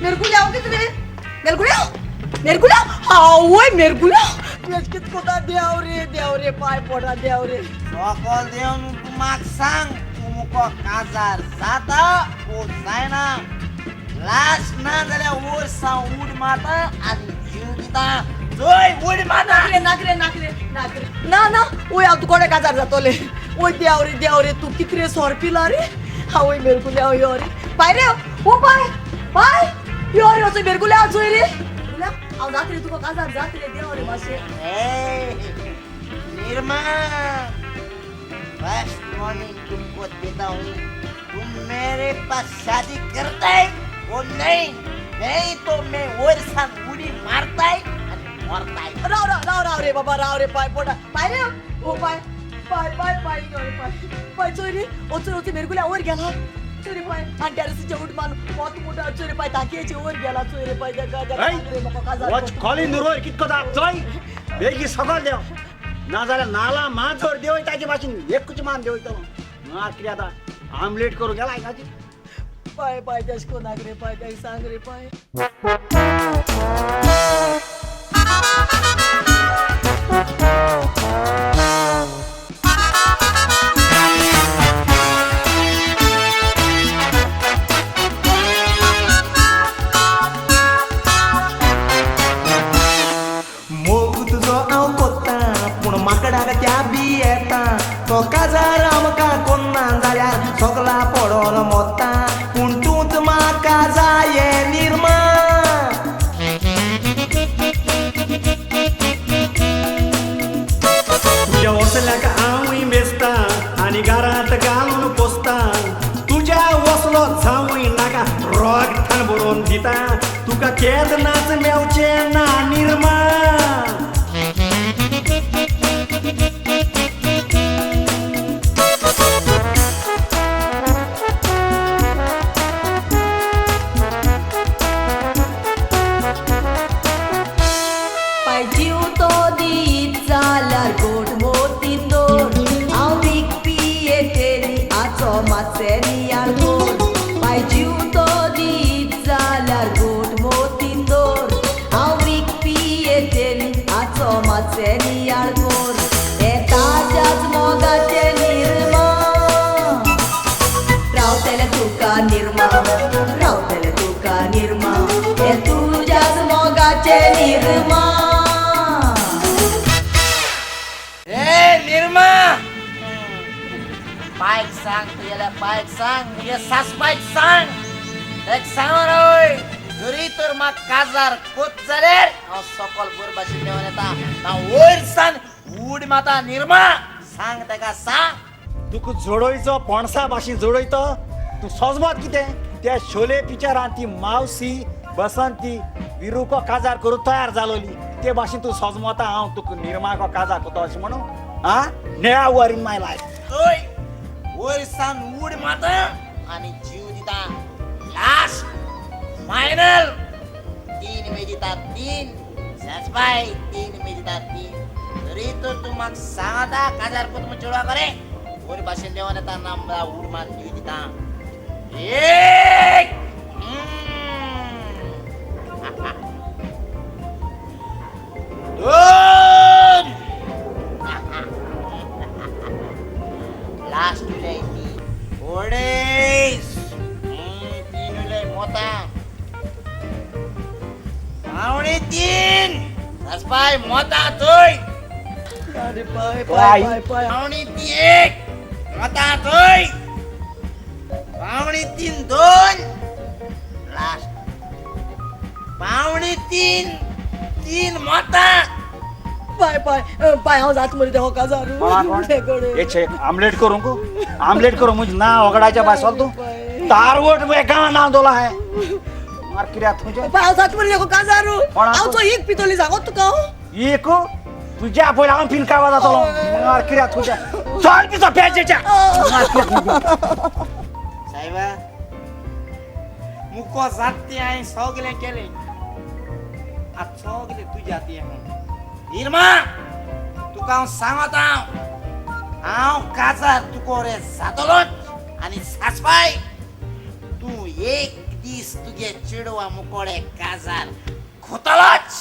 mergulhau किती रे mergulhau ओय mergulhau तुझ्याच कितकोता देव रे पाय पडा देव रे সকল দেওন তোমাক সাং तुमको काजार जाता ओ जायना लास्ट ना जाल्या ओर सा उड माता आणि जीव दिता जोय उड माता नाकरे ना ओय तू कोडे काजार जातोले ओय देव रे तू किती रे सोरपिला रे हा ओय mergulhau यो रे पाय रे ओ पाय यो रे ओय mergulhau जोय रेเอาजात रे तुका काजार जात रे देव रे मासे निर्मा फर्स्ट मॉर्निंग तुमको देता हूँ तुम मेरे पास शादी करता है वो नहीं तो मैं और सा उड़ी मारता है मरता है राव रे बाबा राव रे पाय पोटा पाय रे ओ पाय चोरी ओचे mergulhau वर गेला चोरी पाय आणि टेरेसचे उड मान मोत मोठा चोरी पाय ताकीचे वर गेला चोरी पाय जगा रे मको काजार वॉच कॉलिंग रोय कितको दा जय बेगी सगळ देव ना जाल्या नाला माजोर देव ताची भाषेन एकच मान देव तो मार किया दा आमलेट करू गेला काची पाय जसको नागरे पाय काय सांग रे पाय माकडाक त्या बी येता तो काजार आमकां कोन्ना जाल्यार सगळा पडोन मोत्ता पूण तूंच म्हाका जाये निर्मा तुझ्या वसल्याक हांवूय बेसता आनी घरांत घालून पोसता तुज्या वसलो जावूय नाका रोगठाण बरोवन दिता तुका केदनाच मेवचें ना निर्मा निर्मा पाईक सांग तुझ्याला पाईक सांग म्हणजे सास पाईक सांग एक सांग रोय घरी तर मग काजार कोच जालेर हांव सकल बोरबाशी देवन येता ना वयर सान उड माता निर्मा सांग तेका सांग तुका जोडोयचो पणसा भाशेन जोडयतो तू सोजमत कितें त्या शोले पिक्चरांत ती मावसी बसंती विरुको काजार करू तयार जालोली ते भाशेन तू सोजमता हांव तुका निर्माको काजार कोतो अशें म्हणू हा नेळा वर इन माय लायफ ओय वयर सान उड माता आणि जीव दिता लास्ट फायनल 3 मे दिता 3 सासबाई 3 मे दिता 3 तरी तर तू मग सांगता काजार कोत मग जोडा करे वर भाषण देवान येता नामला उड मान जीव दिता एक दोन लास्ट उलय ती ओडेस तीन उलय मोता पावणे 3 सासबाई मोता तोय अरे पाय पावणे 1 मोता तोय पावणे 3 2 लास्ट पावणे 3 मोता पाय हांव जात मरे देव काजार हे छे आमलेट करूं को आमलेट करूं मुझ ना ओगडाच्या बासल तू तारवट में का नाव दोला है मार किया तुझे पाय हांव जात मरे देव काजार हांव तो एक पितोली सांगत तुका एक तुझ्या पयला हांव पिनकावा जातलो मार किया तुझे चल पिसा पेजेच्या साहेबा मुको जाते आई सगळे केले आज सगळे तुझ्या ते निर्मा तुका हांव सांगता हांव काजार तुको रे जातलोच आणि सासबाई तू एक दीस तुगे चेडवा मुकोडे काजार खोतलोच